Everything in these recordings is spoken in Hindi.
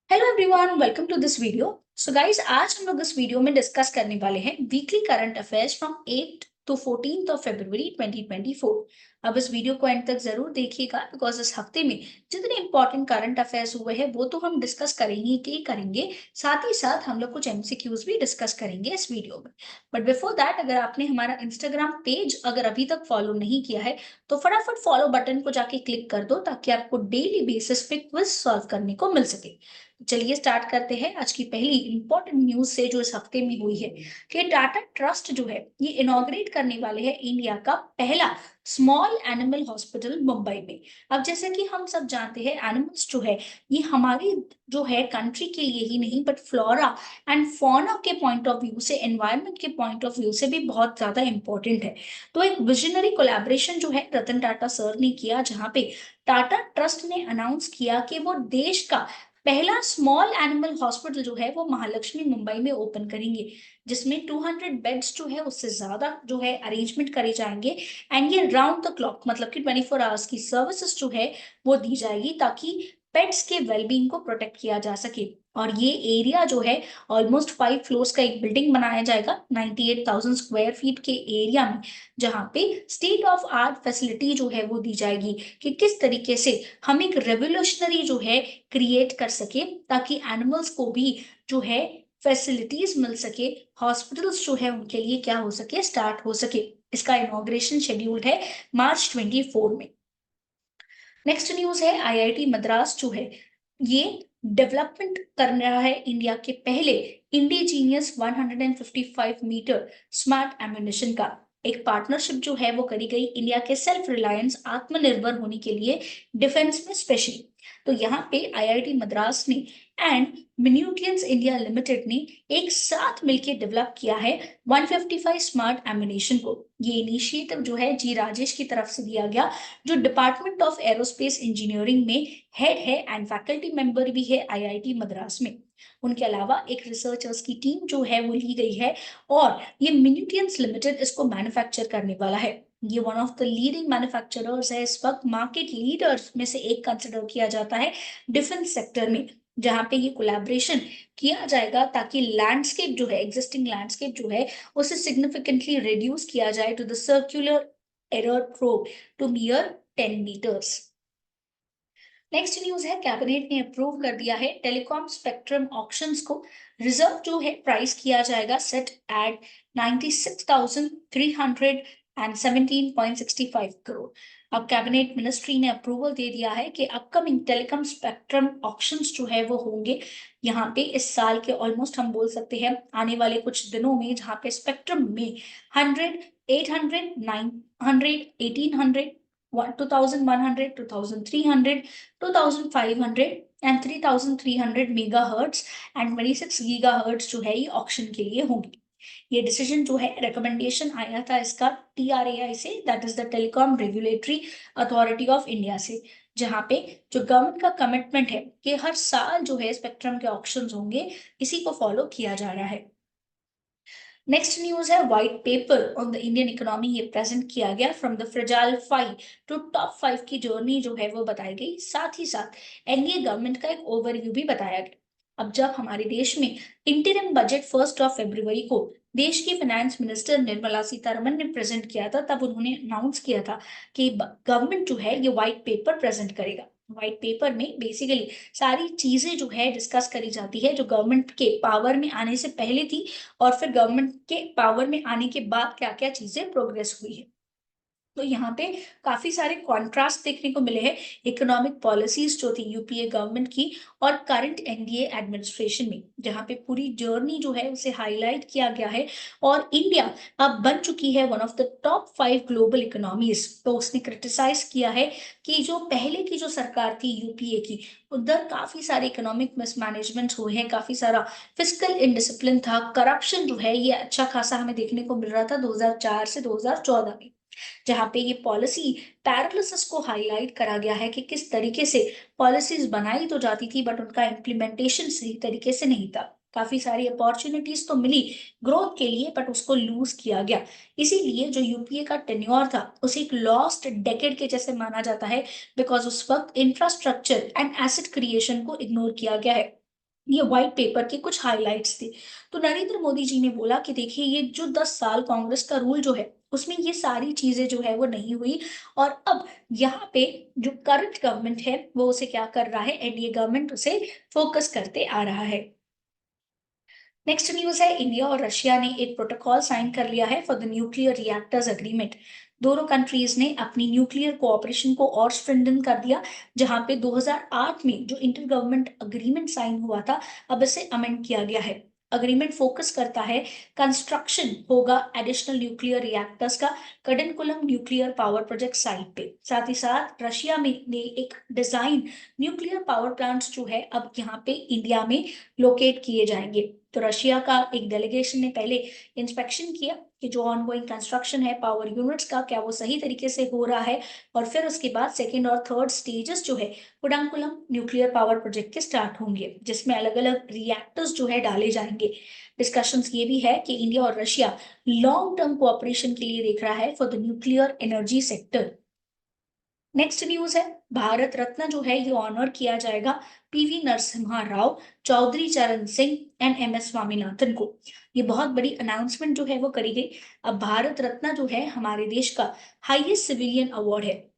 Hello everyone, welcome to this video. So guys, आज हम लोग इस वीडियो में डिस्कस करने वाले हैं weekly current affairs from 8 to 14th of February 2024। अब इस वीडियो को एंड तक जरूर देखिएगा बिकॉज इस हफ्ते में जितने इंपॉर्टेंट करंट अफेयर्स हुए हैं वो तो हम डिस्कस करेंगे ही करेंगे। साथ ही साथ हम लोग कुछ एमसीक्यूज भी डिस्कस करेंगे इस वीडियो में। बट बिफोर दैट, अगर आपने हमारा इंस्टाग्राम पेज अगर अभी तक फॉलो नहीं किया है तो फटाफट फॉलो बटन को जाके क्लिक कर दो ताकि आपको डेली बेसिस पे क्विज सॉल्व करने को मिल सके। चलिए स्टार्ट करते हैं आज की पहली इंपॉर्टेंट न्यूज से जो इस हफ्ते में हुई है कि टाटा ट्रस्ट जो है ये इनॉग्रेट करने वाले हैं इंडिया का पहला स्मॉल एनिमल हॉस्पिटल मुंबई में। अब जैसे कि हम सब जानते हैं एनिमल्स जो है ये हमारी जो है कंट्री के लिए ही नहीं बट फ्लोरा एंड फौना के पॉइंट ऑफ व्यू से, एनवायरनमेंट के पॉइंट ऑफ व्यू से भी बहुत ज्यादा इंपॉर्टेंट है। तो एक विजनरी कोलैबोरेशन जो है रतन टाटा सर ने किया, जहां पे टाटा ट्रस्ट ने अनाउंस किया कि वो देश का पहला स्मॉल एनिमल हॉस्पिटल जो है वो महालक्ष्मी मुंबई में ओपन करेंगे, जिसमें 200 बेड्स जो है उससे ज्यादा जो है अरेंजमेंट करे जाएंगे। एंड ये राउंड द क्लॉक मतलब कि 24 आवर्स की सर्विसेज जो है वो दी जाएगी ताकि पेट्स के वेलबींग को प्रोटेक्ट किया जा सके। और ये एरिया जो है ऑलमोस्ट 5 फ्लोर्स का एक बिल्डिंग बनाया जाएगा 98,000 स्क्वायर फीट के एरिया में, जहां पे स्टेट ऑफ आर्ट फैसिलिटी जो है वो दी जाएगी कि किस तरीके से हम एक रेवोल्यूशनरी जो है क्रिएट कर सके ताकि एनिमल्स को भी जो है फैसिलिटीज मिल सके, हॉस्पिटल्स जो है उनके लिए क्या हो सके, स्टार्ट हो सके। इसका इनॉग्रेशन शेड्यूल्ड है मार्च 24 में। नेक्स्ट न्यूज है आईआईटी मद्रास जो है ये डेवलपमेंट कर रहा है इंडिया के पहले इंडिजीनियस 155 मीटर स्मार्ट एम्यूनिशन का। एक पार्टनरशिप जो है वो करी गई इंडिया के सेल्फ रिलायंस आत्मनिर्भर होने के लिए डिफेंस में स्पेशली। तो यहाँ पे आईआईटी मद्रास ने एंड मिन्यूटियंस इंडिया लिमिटेड ने एक साथ मिलकर डेवलप किया है 155 स्मार्ट एम्यूनिशन को। ये इनिशिएटिव जो है जी राजेश की तरफ से दिया गया, जो डिपार्टमेंट ऑफ एरोस्पेस इंजीनियरिंग में हेड है एंड फैकल्टी मेंबर भी है आईआईटी मद्रास में। उनके अलावा एक रिसर्चर्स की टीम जो है वो ली गई है और ये मिन्यूटियंस लिमिटेड इसको मैन्युफैक्चर करने वाला है। ये one of the leading manufacturers है, इस वक्त मार्केट लीडर्स में से एक कंसिडर किया जाता है डिफेंस सेक्टर में, जहां पे ये कोलैबोरेशन किया जाएगा ताकि लैंडस्केप जो है, एग्जिस्टिंग लैंडस्केप जो है उसे सिग्निफिकेंटली रिड्यूस किया जाए to the circular error probe to mere 10 meters। Next news है कैबिनेट ने अप्रूव कर दिया है टेलीकॉम स्पेक्ट्रम ऑक्शंस को। रिजर्व जो है प्राइस किया जाएगा सेट एट 96,317.65 करोड़। अब कैबिनेट मिनिस्ट्री ने अप्रूवल दे दिया है कि अपकमिंग टेलीकॉम स्पेक्ट्रम ऑक्शंस जो है वो होंगे यहाँ पे इस साल के, ऑलमोस्ट हम बोल सकते हैं आने वाले कुछ दिनों में, जहाँ पे स्पेक्ट्रम में 100, 800, 900, 1800, 2100, 2300, 2500 एंड 3300 मेगाहर्ट्ज एंड 26 गीगाहर्ट्ज जो है ये ऑक्शन के लिए होंगे। ये डिसीजन जो है, रिकमेंडेशन आया था इसका टीआरएआई से, that is the telecom regulatory authority of India से, जहां पे जो गवर्नमेंट का कमिटमेंट है कि हर साल जो है स्पेक्ट्रम के ऑक्शंस होंगे, इसी को फॉलो किया जा रहा है। नेक्स्ट न्यूज है white paper on the Indian economy, ये प्रेजेंट किया गया from the fragile 5 to top 5 की जर्नी जो है वो बताई गई। साथ ही साथ एनडीए गवर्नमेंट का एक ओवरव्यू भी बताया गया। अब जब हमारे देश में इंटरिम बजट 1 फरवरी को देश की फाइनेंस मिनिस्टर निर्मला सीतारमन ने प्रेजेंट किया था, तब उन्होंने अनाउंस किया था कि गवर्नमेंट जो है ये व्हाइट पेपर प्रेजेंट करेगा। व्हाइट पेपर में बेसिकली सारी चीजें जो है डिस्कस करी जाती है जो गवर्नमेंट के पावर में आने से पहले थी और फिर गवर्नमेंट के पावर में आने के बाद क्या क्या चीजें प्रोग्रेस हुई है। तो यहाँ पे काफी सारे कॉन्ट्रास्ट देखने को मिले हैं इकोनॉमिक पॉलिसीज जो थी यूपीए गवर्नमेंट की और करंट एनडीए एडमिनिस्ट्रेशन में, जहाँ पे पूरी जर्नी जो है उसे हाईलाइट किया गया है। और इंडिया अब बन चुकी है one of the top 5 global economies. तो उसने क्रिटिसाइज किया है कि जो पहले की जो सरकार थी यूपीए की, उधर काफी सारे इकोनॉमिक मिसमैनेजमेंट हुए हैं, काफी सारा फिजिकल इनडिसिप्लिन था, करप्शन जो है ये अच्छा खासा हमें देखने को मिल रहा था 2004 से 2014 में, जहां पे ये पॉलिसी पैरालिसिस को हाईलाइट करा गया है कि किस तरीके से पॉलिसीज बनाई तो जाती थी बट उनका इम्प्लीमेंटेशन सही तरीके से नहीं था। काफी सारी अपॉर्चुनिटीज तो मिली ग्रोथ के लिए बट उसको लूज किया गया। इसीलिए जो यूपीए का टेन्योर था उसे एक लॉस्ट डेकेड के जैसे माना जाता है, बिकॉज उस वक्त इंफ्रास्ट्रक्चर एंड एसेट क्रिएशन को इग्नोर किया गया है। ये व्हाइट पेपर के कुछ हाइलाइट्स थे। तो नरेंद्र मोदी जी ने बोला कि देखिए ये जो 10 साल कांग्रेस का रूल जो है उसमें ये सारी चीजें जो है वो नहीं हुई, और अब यहाँ पे जो करंट गवर्नमेंट है वो उसे क्या कर रहा है, एनडीए गवर्नमेंट उसे फोकस करते आ रहा है। नेक्स्ट न्यूज है, इंडिया और रशिया ने एक प्रोटोकॉल साइन कर लिया है for the nuclear reactors agreement. दोनों कंट्रीज ने अपनी न्यूक्लियर कोऑपरेशन को और स्ट्रेंथन कर दिया, जहां पे 2008 में जो इंटर गवर्नमेंट अग्रीमेंट साइन हुआ था, अब इसे अमेंड किया गया है। अग्रीमेंट फोकस करता है, कंस्ट्रक्शन होगा एडिशनल न्यूक्लियर रिएक्टर्स का कडेनकुलम न्यूक्लियर पावर प्रोजेक्ट साइट पे। साथ ही साथ रशिया में ने एक डिजाइन न्यूक्लियर पावर प्लांट्स जो है अब यहाँ पे इंडिया में लोकेट किए जाएंगे। तो रशिया का एक डेलीगेशन ने पहले इंस्पेक्शन किया कि जो ऑनगोइंग कंस्ट्रक्शन है पावर यूनिट्स का, क्या वो सही तरीके से हो रहा है, और फिर उसके बाद सेकेंड और थर्ड स्टेजेस जो है कुडांकुलम न्यूक्लियर पावर प्रोजेक्ट के स्टार्ट होंगे, जिसमें अलग अलग रिएक्टर्स जो है डाले जाएंगे। डिस्कशंस ये भी है कि इंडिया और रशिया लॉन्ग टर्म कोऑपरेशन के लिए देख रहा है for the nuclear energy sector. Next news है, भारत रत्न जो है ये ऑनर किया जाएगा PV Narasimha Rao, Chaudhary Charan Singh and MS Swaminathan को। ये बहुत बड़ी अनाउंसमेंट जो है वो करी गई। अब भारत रत्न जो है हमारे देश का हाईएस्ट सिविलियन अवार्ड है,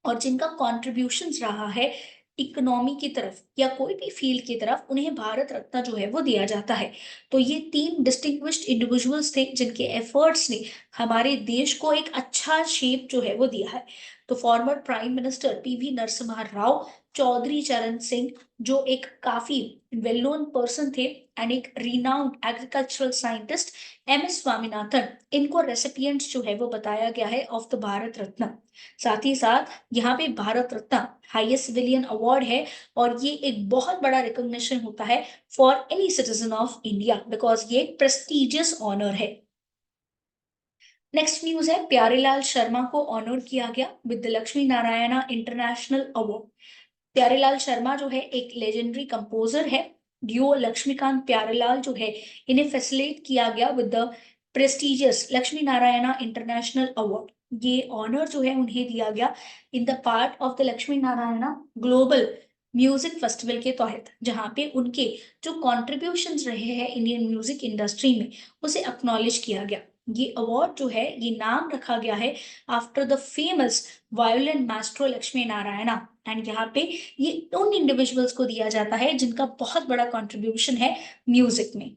और जिनका कॉन्ट्रीब्यूशंस रहा है इकोनॉमी की तरफ या कोई भी फील्ड की तरफ, उन्हें भारत रत्न जो है वो दिया जाता है। तो ये तीन डिस्टिंग्विश्ड इंडिविजुअल्स थे जिनके एफर्ट्स ने हमारे देश को एक अच्छा शेप जो है वो दिया है। तो former prime minister PV Narasimha Rao, Chaudhary Charan Singh जो एक काफी वेल नोन पर्सन थे, एंड एक renowned agricultural scientist M S Swaminathan, इनको रेसिपिएंट्स जो है वो बताया गया है ऑफ द भारत रत्न। साथ ही साथ यहाँ पे Bharat Ratna highest civilian award है, और ये एक बहुत बड़ा रिकॉग्निशन होता है for any citizen of India, because ये एक प्रेस्टिजियस ऑनर है। नेक्स्ट न्यूज है, प्यारेलाल शर्मा को ऑनर किया गया with the Lakshmi Narayana international award. Pyarelal Sharma जो है एक लेजेंडरी कंपोजर है। डियो लक्ष्मीकांत प्यारेलाल जो है इन्हें फैसिलिटेट किया गया with the prestigious Lakshmi Narayana international award. ये ऑनर जो है उन्हें दिया गया in the part of the Lakshmi Narayana global music festival के तहत, जहां पे उनके जो कॉन्ट्रीब्यूशंस रहे हैं इंडियन म्यूजिक इंडस्ट्री में उसे अक्नॉलेज किया गया। ये अवार्ड जो है ये नाम रखा गया है after the famous violin maestro Lakshmi Narayana, and यहाँ पे ये उन इंडिविजुअल्स को दिया जाता है जिनका बहुत बड़ा कंट्रीब्यूशन है म्यूजिक में।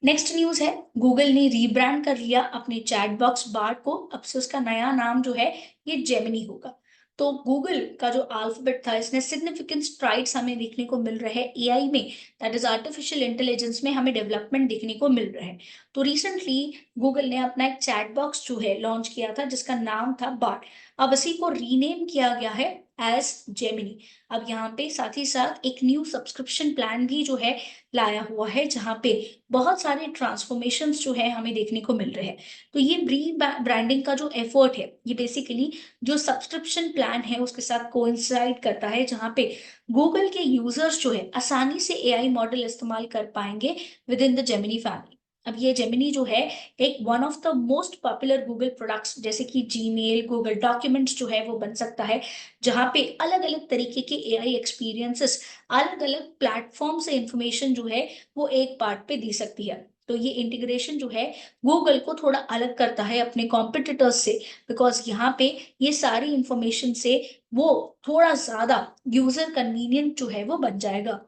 नेक्स्ट न्यूज है, गूगल ने रीब्रांड कर लिया अपने चैट बॉक्स बार्ड को। अब से उसका नया नाम जो है ये जेमिनी होगा। तो गूगल का जो अल्फाबेट था इसने सिग्निफिकेंट स्ट्राइड्स हमें देखने को मिल रहे हैं एआई में, दैट इज आर्टिफिशियल इंटेलिजेंस में हमें डेवलपमेंट देखने को मिल रहा है। तो रिसेंटली गूगल ने अपना एक चैट बॉक्स जो है लॉन्च किया था जिसका नाम था बार्ड। अब इसी को रीनेम किया गया है एज जेमिनी। अब यहाँ पे साथ ही साथ एक न्यू सब्सक्रिप्शन प्लान भी जो है लाया हुआ है, जहाँ पे बहुत सारे ट्रांसफॉर्मेशंस जो है हमें देखने को मिल रहे हैं। तो ये ब्रांडिंग का जो एफर्ट है ये बेसिकली जो सब्सक्रिप्शन प्लान है उसके साथ कोइंसाइड करता है, जहाँ पे गूगल के यूजर्स जो है आसानी से एआई मॉडल इस्तेमाल कर पाएंगे with in the Gemini family. अब ये जेमिनी जो है एक one of the most popular Google products जैसे कि जीमेल, गूगल डॉक्यूमेंट्स जो है वो बन सकता है, जहाँ पे अलग अलग तरीके के एआई एक्सपीरियंसेस अलग अलग प्लेटफॉर्म से इंफॉर्मेशन जो है वो एक पार्ट पे दी सकती है। तो ये इंटीग्रेशन जो है गूगल को थोड़ा अलग करता है अपने कॉम्पिटिटर्स से, बिकॉज यहाँ पे ये सारी इंफॉर्मेशन से वो थोड़ा ज्यादा यूजर कन्वीनियंट जो है वो बन जाएगा।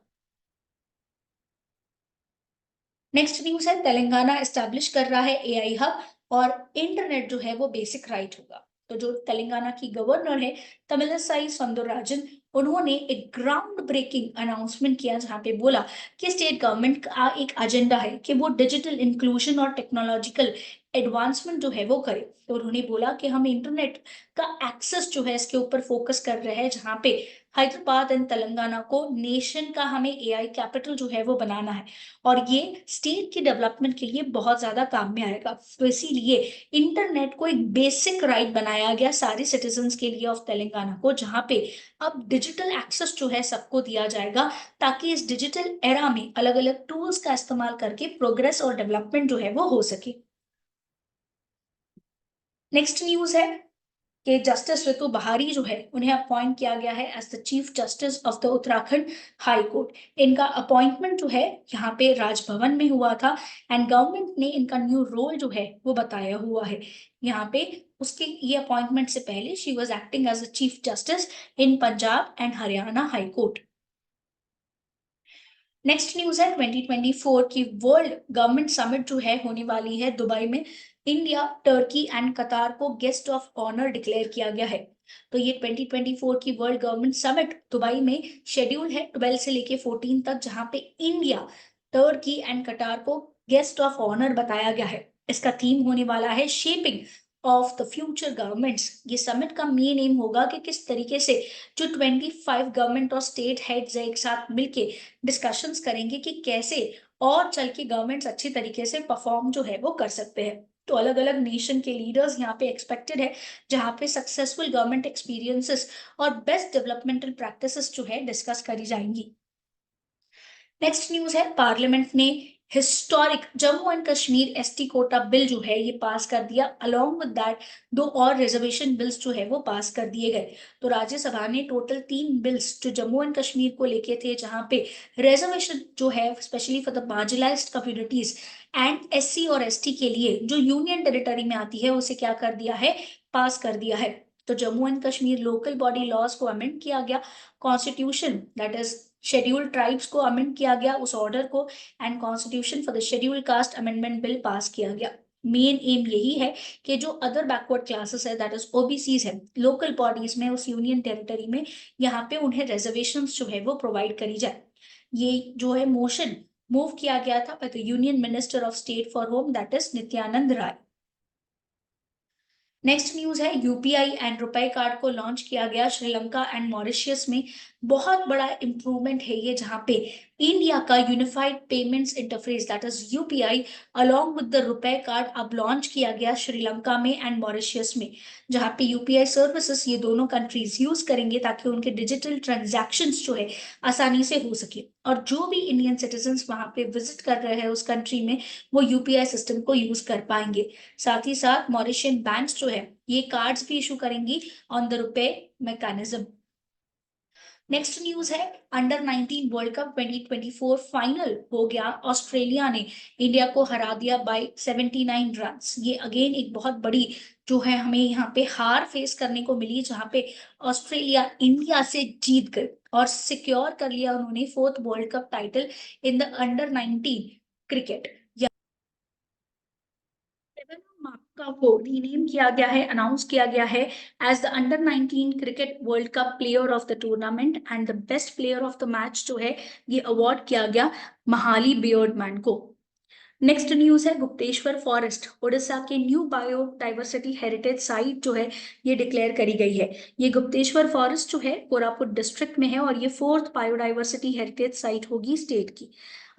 नेक्स्ट न्यूज है, तेलंगाना एस्टैब्लिश कर रहा है एआई हब, और इंटरनेट जो है वो बेसिक राइट होगा। तो जो तेलंगाना की गवर्नर है तमिलिसाई सौंदरराजन, उन्होंने एक ग्राउंड ब्रेकिंग अनाउंसमेंट किया जहां पे बोला कि स्टेट गवर्नमेंट का एक एजेंडा है कि वो डिजिटल इंक्लूजन और टेक्नोलॉजिकल एडवांसमेंट जो है वो करे। तो उन्होंने बोला कि हम इंटरनेट का एक्सेस जो है इसके ऊपर फोकस कर रहे हैं, जहाँ पे हैदराबाद एंड तेलंगाना को नेशन का हमें एआई कैपिटल जो है वो बनाना है, और ये स्टेट की डेवलपमेंट के लिए बहुत ज्यादा काम में आएगा। तो इसीलिए इंटरनेट को एक बेसिक राइट बनाया गया सारे सिटीजन्स के लिए ऑफ तेलंगाना को, जहाँ पे अब डिजिटल एक्सेस जो है सबको दिया जाएगा, ताकि इस डिजिटल एरा में अलग अलग टूल्स का इस्तेमाल करके प्रोग्रेस और डेवलपमेंट जो है वो हो सके। नेक्स्ट न्यूज है, कि जस्टिस ऋतु बहारी जो है उन्हें अपॉइंट किया गया है as the chief justice of the Uttarakhand high court. इनका अपॉइंटमेंट जो है यहाँ पे राजभवन में हुआ था एंड गवर्नमेंट ने इनका न्यू रोल जो है वो बताया हुआ है यहाँ पे। उसके ये अपॉइंटमेंट से पहले she was acting as the chief justice in Punjab and Haryana high court. Next news है 2024 की वर्ल्ड गवर्नमेंट समिट जो है होने वाली है दुबई में। इंडिया, टर्की एंड कतार को गेस्ट ऑफ ऑनर डिक्लेयर किया गया है। तो ये 2024 की वर्ल्ड गवर्नमेंट समिट दुबई में शेड्यूल है 12 से लेके 14 तक, जहां पे इंडिया, टर्की एंड कतार को गेस्ट ऑफ ऑनर बताया गया है। इसका थीम होने वाला है shaping of the future governments. ये समिट का मेन एम होगा कि किस तरीके से जो 25 गवर्नमेंट और स्टेट हेड्स एक साथ मिलके डिस्कशंस करेंगे कि कैसे और चल के गवर्नमेंट्स अच्छे तरीके से परफॉर्म जो है वो कर सकते हैं। तो अलग अलग नेशन के लीडर्स यहाँ पे एक्सपेक्टेड है, जहाँ पे सक्सेसफुल गवर्नमेंट एक्सपीरियंसेस और बेस्ट डेवलपमेंटल प्रैक्टिसेस जो है डिस्कस करी जाएंगी। नेक्स्ट न्यूज है पार्लियामेंट ने historic Jammu and Kashmir ST quota bill जो है ये पास कर दिया। अलोंग विद दैट दो और रिजर्वेशन बिल्स जो है वो पास कर दिए गए। तो राज्यसभा ने टोटल 3 बिल्स जो जम्मू एंड कश्मीर को लेके थे, जहां पे रिजर्वेशन जो है specially for the marginalised communities and SC और एसटी के लिए जो यूनियन टेरिटरी में आती है, उसे क्या कर दिया है, पास कर दिया है। तो Jammu and Kashmir local body laws को अमेंड किया गया, constitution that is scheduled tribes को अमेंड किया गया उस ऑर्डर को, and constitution for the scheduled caste amendment bill pass किया गया। मेन एम यही है कि जो अदर बैकवर्ड क्लासेस है दैट इज ओबीसीज है, लोकल बॉडीज में उस यूनियन टेरिटरी में, यहाँ पे उन्हें रिजर्वेशन जो है वो प्रोवाइड करी जाए। ये जो है मोशन मूव किया गया था by the union minister of state for home that is Nityanand Rai. Next news है यूपीआई एंड रुपए कार्ड को लॉन्च किया गया श्रीलंका एंड मॉरिशियस में। बहुत बड़ा इंप्रूवमेंट है ये, जहां पे इंडिया का unified payments interface that is UPI along with the रुपए कार्ड अब लॉन्च किया गया श्रीलंका में एंड मॉरिशियस में, जहां पे यूपीआई सर्विसेज ये दोनों कंट्रीज यूज करेंगे ताकि उनके डिजिटल ट्रांजैक्शंस जो है आसानी से हो सके। और जो भी इंडियन सिटीजन वहां पे विजिट कर रहे हैं उस कंट्री में, वो यूपीआई सिस्टम को यूज कर पाएंगे। साथ ही साथ मॉरिशियन बैंक्स जो है ये कार्ड्स भी इशू करेंगी ऑन द रुपए मैकेनिज्म। नेक्स्ट न्यूज है अंडर 19 वर्ल्ड कप 2024 फाइनल हो गया। ऑस्ट्रेलिया ने इंडिया को हरा दिया बाय 79 रन्स। ये अगेन एक बहुत बड़ी जो है हमें यहाँ पे हार फेस करने को मिली, जहाँ पे ऑस्ट्रेलिया इंडिया से जीत गई और सिक्योर कर लिया उन्होंने 4th world cup title in the under 19 cricket. का वो रीनेम किया गया है, अनाउंस किया गया है as the under 19 cricket world cup player of the tournament and the best player of the match जो है ये अवार्ड किया गया महाली बियर्डमैन को। नेक्स्ट न्यूज है गुप्तेश्वर फॉरेस्ट उड़ीसा के न्यू बायोडाइवर्सिटी हेरिटेज साइट जो है ये डिक्लेयर करी गई है। ये गुप्तेश्वर फॉरेस्ट जो है कोरापुट डिस्ट्रिक्ट में है और ये 4th बायोडाइवर्सिटी हेरिटेज साइट होगी स्टेट की।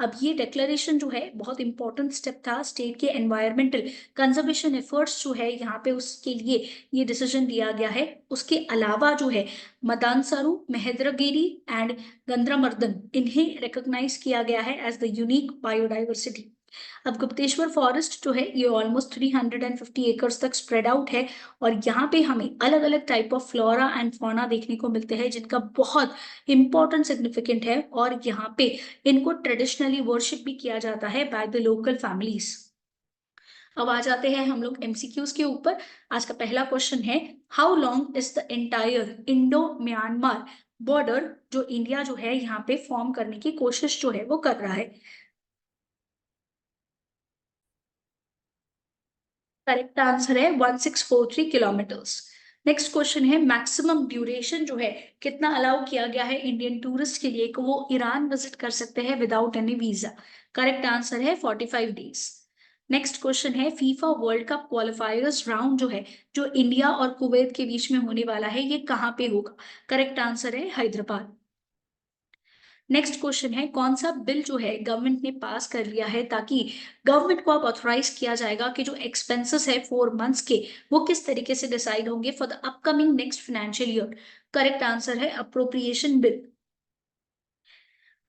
अब ये डिक्लेरेशन जो है बहुत इंपॉर्टेंट स्टेप था स्टेट के एनवायरमेंटल कंजर्वेशन एफर्ट्स जो है यहाँ पे, उसके लिए ये डिसीजन लिया गया है। उसके अलावा जो है मदानसारू, महेंद्रगिरी एंड गंद्रामर्दन, इन्हें रिकॉग्नाइज किया गया है एज द यूनिक बायोडाइवर्सिटी। अब गुप्तेश्वर फॉरेस्ट जो है ये ऑलमोस्ट 350 एकर्स तक स्प्रेड आउट है और यहाँ पे हमें अलग अलग type of flora and fauna देखने को मिलते हैं, जिनका बहुत इंपॉर्टेंट सिग्निफिकेंट है और यहाँ पे इनको ट्रेडिशनली वर्शिप भी किया जाता है बाय द लोकल फैमिलीज। अब आ जाते हैं हम लोग एमसीक्यूज के ऊपर। आज का पहला क्वेश्चन है how long is the entire Indo Myanmar border जो इंडिया जो है यहाँ पे फॉर्म करने की कोशिश जो है वो कर रहा है। करेक्ट आंसर है 1643 किलोमीटर्स। नेक्स्ट क्वेश्चन है मैक्सिमम ड्यूरेशन जो है कितना अलाउ किया गया है इंडियन टूरिस्ट के लिए कि वो ईरान विजिट कर सकते हैं without any visa. Correct answer है 45 डेज। नेक्स्ट क्वेश्चन है फीफा वर्ल्ड कप क्वालिफायर्स राउंड जो है जो इंडिया और कुवैत के बीच में होने वाला है ये कहाँ पे होगा। करेक्ट आंसर है हैदराबाद। नेक्स्ट क्वेश्चन है कौन सा बिल जो है गवर्नमेंट ने पास कर लिया है ताकि गवर्नमेंट को अब ऑथराइज किया जाएगा कि जो एक्सपेंसेस है 4 मंथ्स के वो किस तरीके से डिसाइड होंगे for the upcoming next financial year. Correct answer है अप्रोप्रिएशन बिल।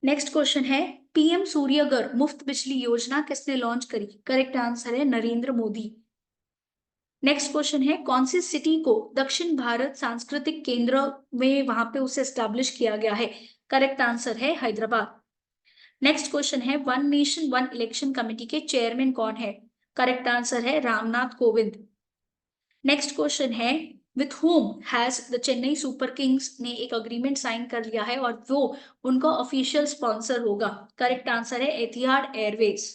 नेक्स्ट क्वेश्चन है पीएम सूर्यगर मुफ्त बिजली योजना किसने लॉन्च करी। करेक्ट आंसर है नरेंद्र मोदी। नेक्स्ट क्वेश्चन है कौन सी सिटी को दक्षिण भारत सांस्कृतिक केंद्र में वहां पे उसे एस्टैब्लिश किया गया है? करेक्ट आंसर है हैदराबाद। नेक्स्ट क्वेश्चन है one nation one election committee के चेयरमैन कौन है? करेक्ट आंसर है रामनाथ कोविंद। नेक्स्ट क्वेश्चन है with whom has the Chennai super Kings ने एक अग्रीमेंट साइन कर लिया है और वो उनका ऑफिशियल स्पॉन्सर होगा? करेक्ट आंसर है एतिहाद एयरवेज।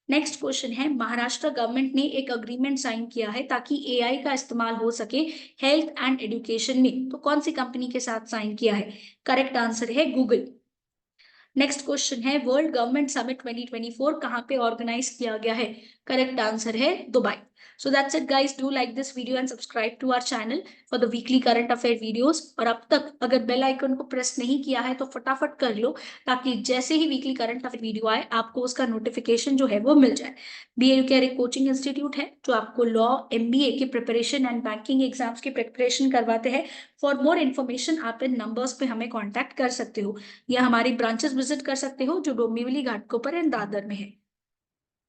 नेक्स्ट क्वेश्चन है महाराष्ट्र गवर्नमेंट ने एक अग्रीमेंट साइन किया है ताकि एआई का इस्तेमाल हो सके हेल्थ एंड एजुकेशन में, तो कौन सी कंपनी के साथ साइन किया है? करेक्ट आंसर है गूगल। नेक्स्ट क्वेश्चन है वर्ल्ड गवर्नमेंट समिट 2024 कहाँ पे ऑर्गेनाइज किया गया है? करेक्ट आंसर है Dubai. So that's it guys, do like this video and subscribe to our channel for the weekly current affair videos. और अब तक अगर बेल आइकन को प्रेस नहीं किया है तो फटाफट कर लो, ताकि जैसे ही वीकली करंट अफेयर वीडियो आए आपको उसका नोटिफिकेशन जो है वो मिल जाए। बीए यूकेआर एक कोचिंग इंस्टीट्यूट है जो आपको लॉ, एमबीए की प्रिपरेशन एंड बैंकिंग एग्जाम्स की प्रिपरेशन करवाते हैं। फॉर मोर इन्फॉर्मेशन आप इन नंबर्स पे हमें कॉन्टैक्ट कर सकते हो या हमारी ब्रांचेस विजिट कर सकते हो जो डोंबिवली घाटकोपर एंड दादर में है।